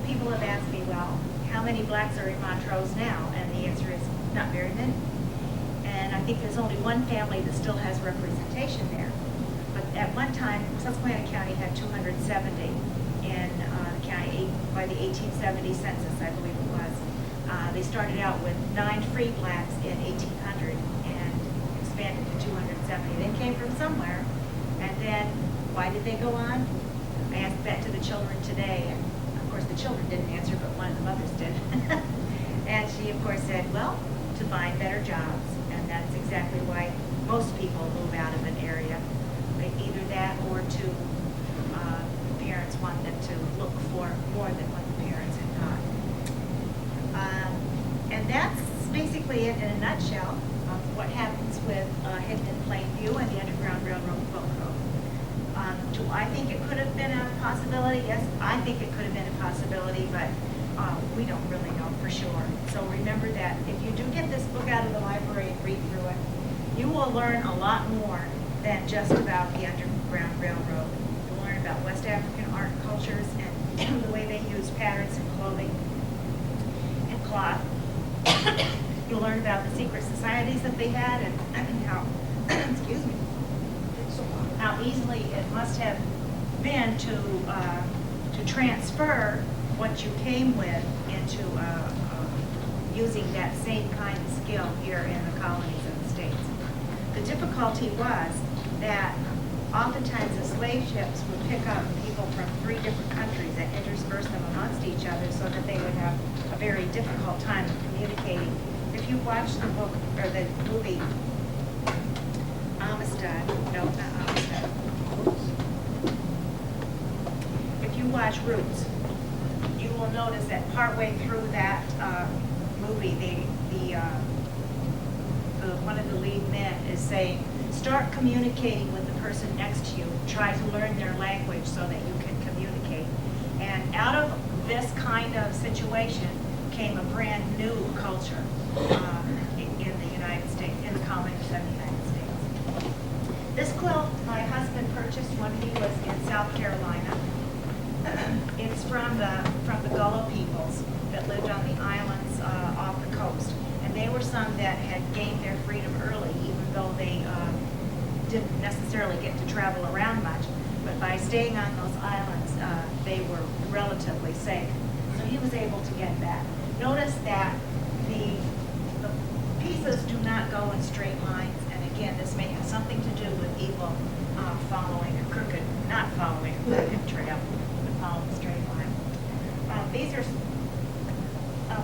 People have asked me, well, how many blacks are in Montrose now? And the answer is not very many. And I think there's only one family that still has representation there. But at one time, Susquehanna County had 270 in the county by the 1870 census, I believe it was. They started out with 9 free blacks in 1800 and expanded to 270. They came from somewhere. And then, why did they go on? I asked that to the children today, and of course the children didn't answer, but one of the mothers did. And she, of course, said, well, to find better jobs. And that's exactly why most people move out of an area. Either that or to parents want them to look for more than what the parents had got. And that's basically it in a nutshell of what happens with Hidden in Plain View and the Underground Railroad Quilt Code. Do I think it could have been a possibility? Yes, I think it could have been a possibility, but we don't really know for sure. So remember that if you do get this book out of the library and read through it, you will learn a lot more than just about the Underground Railroad. You'll learn about West African art cultures and the way they use patterns in clothing and cloth. You'll learn about the secret societies that they had and how, excuse me, how easily it must have been to transfer what you came with into using that same kind of skill here in the colonies and the states. The difficulty was that oftentimes the slave ships would pick up people from 3 different countries and intersperse them amongst each other so that they would have a very difficult time of communicating. If you watch the book or the movie Amistad, no, not Amistad. If you watch Roots, you will notice that partway through that movie, one of the lead men is saying, start communicating with the person next to you. Try to learn their language so that you can communicate. And out of this kind of situation came a brand new culture in the United States, in the colonies of the United States. This quilt my husband purchased when he was in South Carolina. It's from the Gullah peoples that lived on the islands off the coast. And they were some that had gained their freedom early, even though they didn't necessarily get to travel around much. But by staying on those islands, they were relatively safe. So he was able to get that. Notice that the pieces do not go in straight lines. And again, this may have something to do with people following a crooked, not following a crooked trail, but following a straight line. These are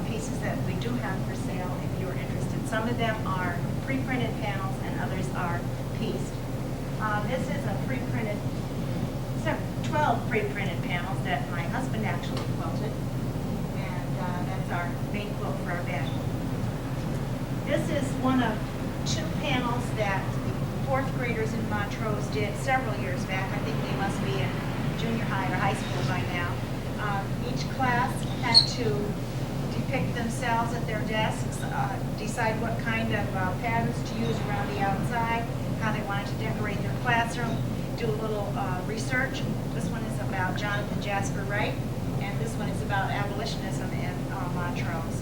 pieces that we do have for sale if you're interested. Some of them are pre-printed panels and others are pieced. This is a pre-printed, 12 pre-printed panels that my husband actually quilted, and that's our main quilt for our bed. This is one of 2 panels that the 4th graders in Montrose did several years back. I think they must be in junior high or high school by now. Each class had to depict themselves at their desks, decide what kind of patterns to use around the outside, how they wanted to decorate their classroom, do a little research. This one is about Jonathan Jasper Wright, and this one is about abolitionism in Montrose.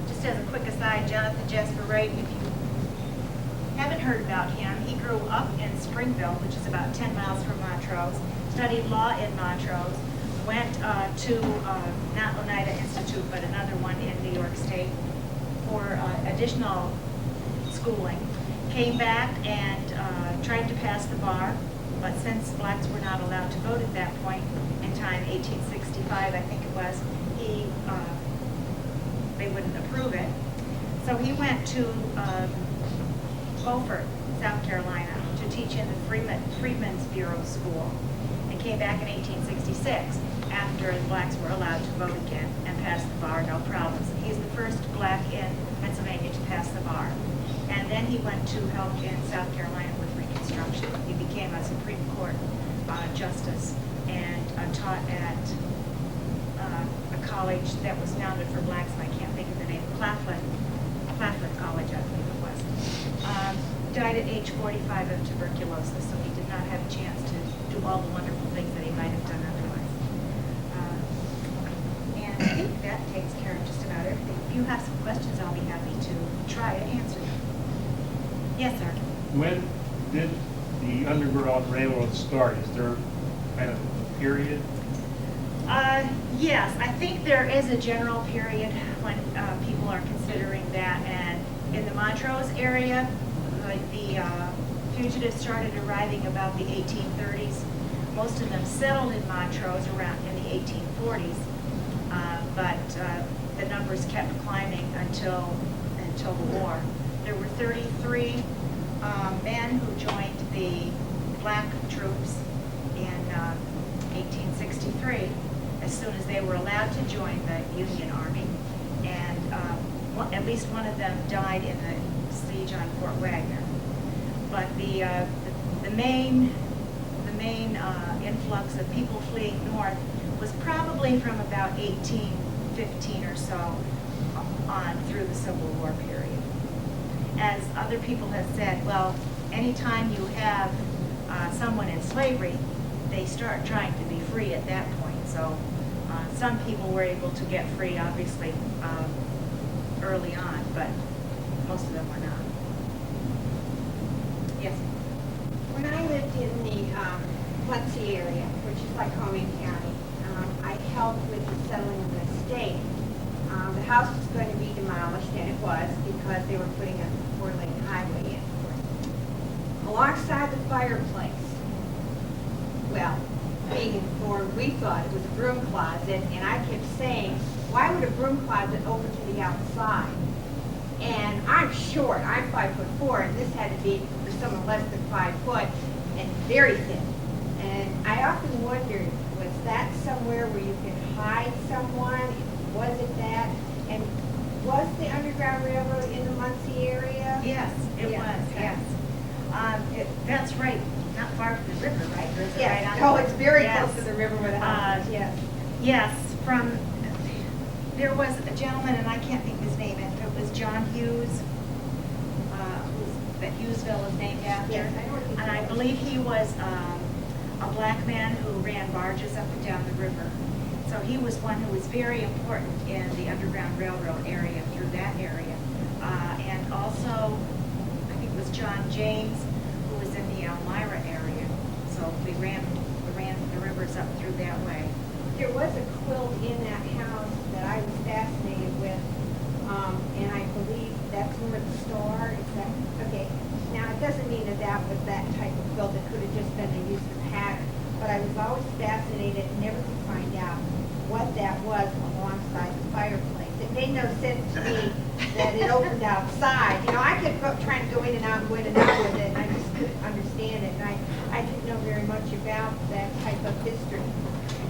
Just as a quick aside, Jonathan Jasper Wright, if you haven't heard about him, he grew up in Springville, which is about 10 miles from Montrose, studied law in Montrose, went to not Oneida Institute, but another one in New York State for additional schooling. Came back and tried to pass the bar, but since blacks were not allowed to vote at that point in time, 1865 I think it was, he they wouldn't approve it. So he went to Beaufort, South Carolina, to teach in the Freedmen's Bureau School, and came back in 1866 after the blacks were allowed to vote again and passed the bar, no problems. He's the first black in Pennsylvania to pass the bar. And then he went to help in South Carolina with Reconstruction. He became a Supreme Court justice and taught at a college that was founded for blacks, and I can't think of the name, Claflin College, I believe it was. Died at age 45 of tuberculosis, so he did not have a chance to do all the wonderful things that he might have done otherwise. And I think that takes care of just about everything. If you have some questions, I'll be happy to try to answer them. Yes, sir. When did the Underground Railroad start? Is there kind of a period? Yes, I think there is a general period when people are considering that, and in the Montrose area, the fugitives started arriving about the 1830s. Most of them settled in Montrose around in the 1840s, but the numbers kept climbing until the war. There were 33 men who joined the black troops in 1863 as soon as they were allowed to join the Union Army, and at least one of them died in the siege on Fort Wagner. But the main influx of people fleeing north was probably from about 1815 or so on through the Civil War period. As other people have said, well, anytime you have someone in slavery, they start trying to be free at that point. So some people were able to get free, obviously, early on, but most of them were not. Yes? When I lived in the Muncie area, which is Lycoming County, I helped with the settling of the estate. The house was going to be demolished, and it was, because they were putting a four-lane highway in. Alongside the fireplace, well, being informed, we thought it was a broom closet, and I kept saying, why would a broom closet open to the outside? And I'm short, I'm 5'4", and this had to be for someone less than 5 foot and very thin. And I often wondered, was that somewhere where you could hide someone? Was it that? And was the Underground Railroad in the Muncie area? Yes, it was, yes. That's right, not far from the river, right? Or is it Yes, right on oh, it's very yes. close to the river where the house is, yes. Yes, there was a gentleman, and I can't think of his name, and it was John Hughes, that Hughesville is named after. Yes, I know what he's And I called. believe he was a black man who ran barges up and down the river. So he was one who was very important in the Underground Railroad area, through that area. And also, I think it was John James, who was in the Elmira area. So we ran the rivers up through that way. There was a quilt in that house that I was fascinated with, and I believe that's North Star. Is that okay? Now it doesn't mean that that was that type of quilt. It could have just been a use of pattern. But I was always fascinated, and never could find out what that was alongside the fireplace. It made no sense to me that it opened outside. You know, I kept trying to go in and out and go in and out with it, and I just couldn't understand it. And I didn't know very much about that type of history.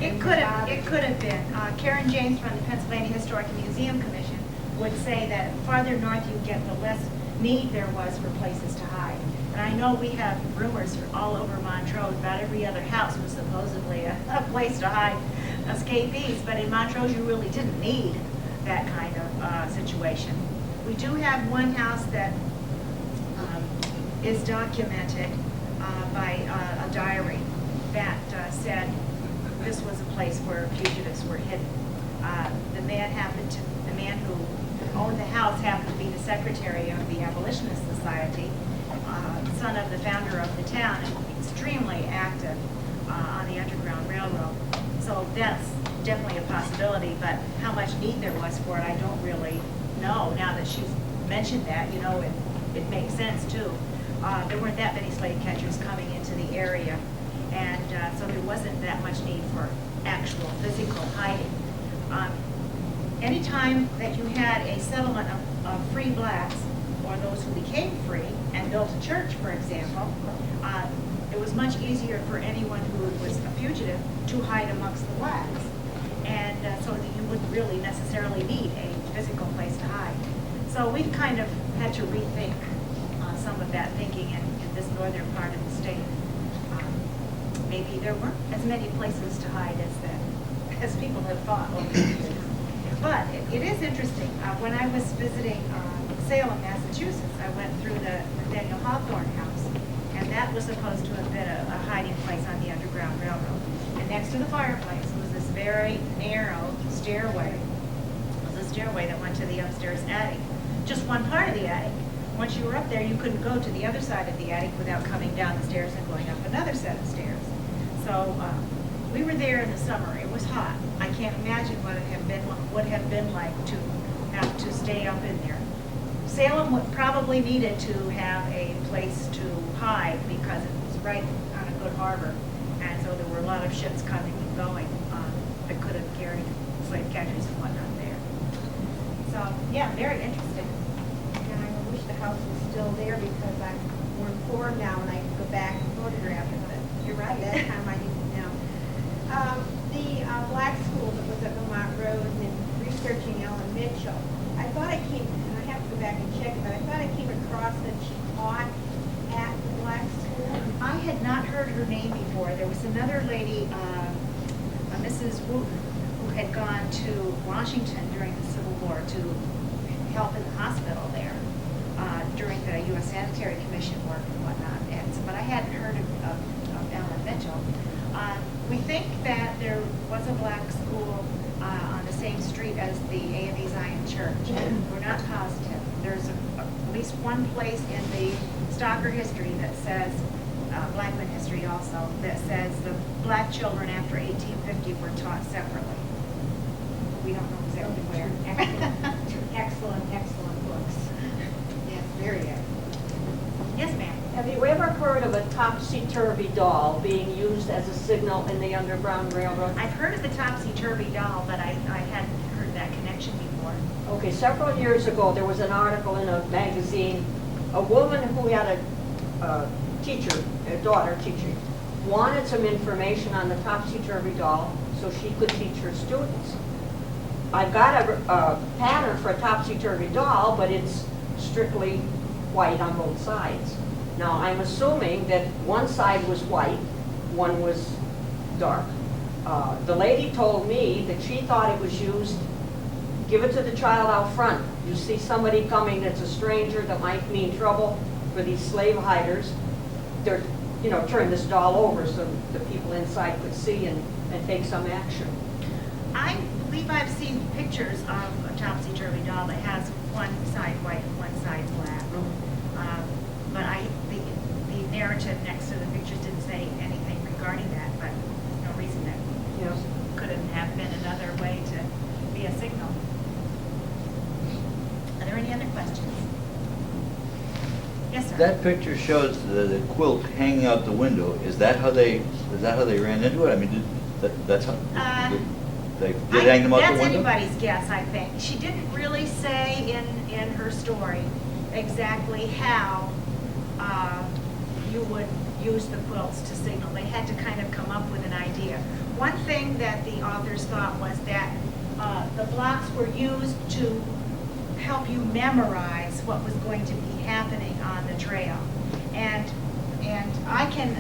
It could have been. Karen James from the Pennsylvania Historic Museum Commission would say that the farther north you get, the less need there was for places to hide. And I know we have rumors all over Montrose about every other house was supposedly a place to hide escapees, but in Montrose you really didn't need that kind of situation. We do have one house that is documented by a diary that said this was a place where fugitives were hidden. The man who owned the house happened to be the secretary of the Abolitionist Society, son of the founder of the town, and extremely active on the Underground Railroad. So that's definitely a possibility, but how much need there was for it, I don't really know. Now that she's mentioned that, you know, it makes sense too. There weren't that many slave catchers coming into the area, and so there wasn't that much need for actual physical hiding. anytime that you had a settlement of free blacks, or those who became free and built a church, for example, it was much easier for anyone who was a fugitive to hide amongst the blacks. And so that you wouldn't really necessarily need a physical place to hide. So we've kind of had to rethink some of that thinking in this northern part of the state. Maybe there weren't as many places to hide as people have thought over the years. But it is interesting. When I was visiting Salem, Massachusetts, I went through the Nathaniel Hawthorne House, and that was supposed to have been a hiding place on the Underground Railroad. And next to the fireplace was this very narrow stairway. It was a stairway that went to the upstairs attic. Just one part of the attic. Once you were up there, you couldn't go to the other side of the attic without coming down the stairs and going up another set of stairs. So we were there in the summer. It was hot. I can't imagine what it would have been like to have to stay up in there. Salem would probably needed to have a place to hide because it was right on a good harbor, and so there were a lot of ships coming and going that could have carried slave catchers and whatnot there. So yeah, very interesting. And I wish the house was still there because I'm more informed now and I can go back and photograph it, but you're right, that time I didn't know. The black school that was at Vermont Road and researching Ellen Mitchell, I thought I came, and I have to go back and check it, but I thought I came across that she taught at the black school. I had not heard her name before. There was another lady, Mrs. Wooten, who had gone to Washington during the Civil War to help in the hospital there during the U.S. Sanitary Commission work and whatnot. But I hadn't heard of Ellen Mitchell. We think that there was a black school on the same street as the A&E Zion Church. We're not positive. There's at least one place in the Stalker history that says, Blackman history also, that says the black children after 1850 were taught separately. We don't know exactly where. Excellent books. Yes, very good. Yes, ma'am. Have you ever heard of a topsy-turvy doll being used as a signal in the Underground Railroad? I've heard of the topsy-turvy doll, but I hadn't heard that connection before. Okay, several years ago, there was an article in a magazine. A woman who had a teacher, a daughter teacher, wanted some information on the topsy-turvy doll so she could teach her students. I've got a pattern for a topsy-turvy doll, but it's strictly white on both sides. Now, I'm assuming that one side was white, one was dark. The lady told me that she thought it was used, give it to the child out front. You see somebody coming that's a stranger that might mean trouble for these slave hiders. They're, turn this doll over so the people inside could see and take some action. I believe I've seen pictures of a topsy-turvy doll that has one side white and one side black. But the narrative next to the pictures didn't say anything regarding that, but there's no reason that couldn't have been another way to be a signal. Are there any other questions? Yes, sir. That picture shows the quilt hanging out the window. Is that how they ran into it? I mean, that's how they did hang them out the window? That's anybody's guess, I think. She didn't really say in her story exactly how you would use the quilts to signal. They had to kind of come up with an idea. One thing that the authors thought was that the blocks were used to help you memorize what was going to be happening on the trail. And I can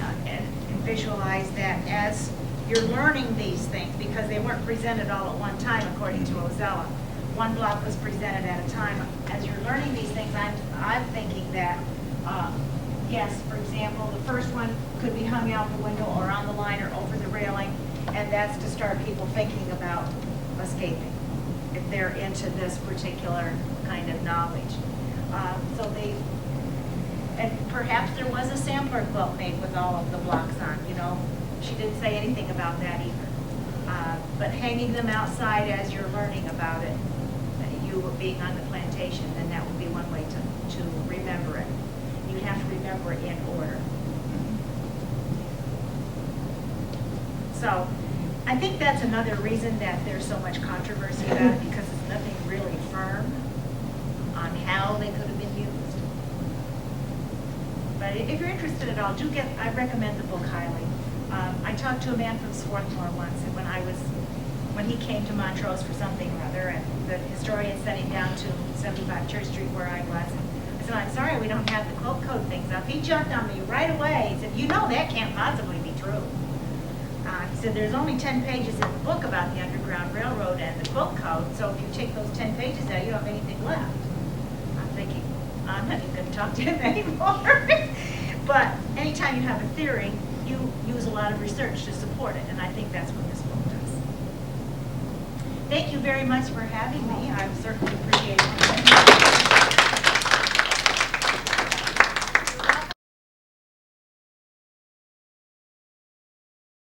visualize that as you're learning these things, because they weren't presented all at one time according to Ozella. One block was presented at a time. As you're learning these things, I'm thinking that, yes, for example, the first one could be hung out the window or on the line or over the railing, and that's to start people thinking about escaping, if they're into this particular kind of knowledge. And perhaps there was a sampler quilt made with all of the blocks on, She didn't say anything about that either. But hanging them outside as you're learning about it, you being on the plantation, then that would be one way to remember it. You'd have to remember it in order. So I think that's another reason that there's so much controversy about it, because it's nothing really firm on how they could have been used. But if you're interested at all, I recommend the book highly. I talked to a man from Swarthmore once, and when he came to Montrose for something or other, and the historian sent him down to 75 Church Street where I was, and I said, I'm sorry we don't have the quilt code things up. He jumped on me right away. He said, you know that can't possibly be true. He said, there's only 10 pages in the book about the Underground Railroad and the quilt code, so if you take those 10 pages out, you don't have anything left. I'm thinking, I'm not even going to talk to him anymore. But anytime you have a theory, you use a lot of research to support it, and I think that's what this book does. Thank you very much for having me. I certainly appreciate it.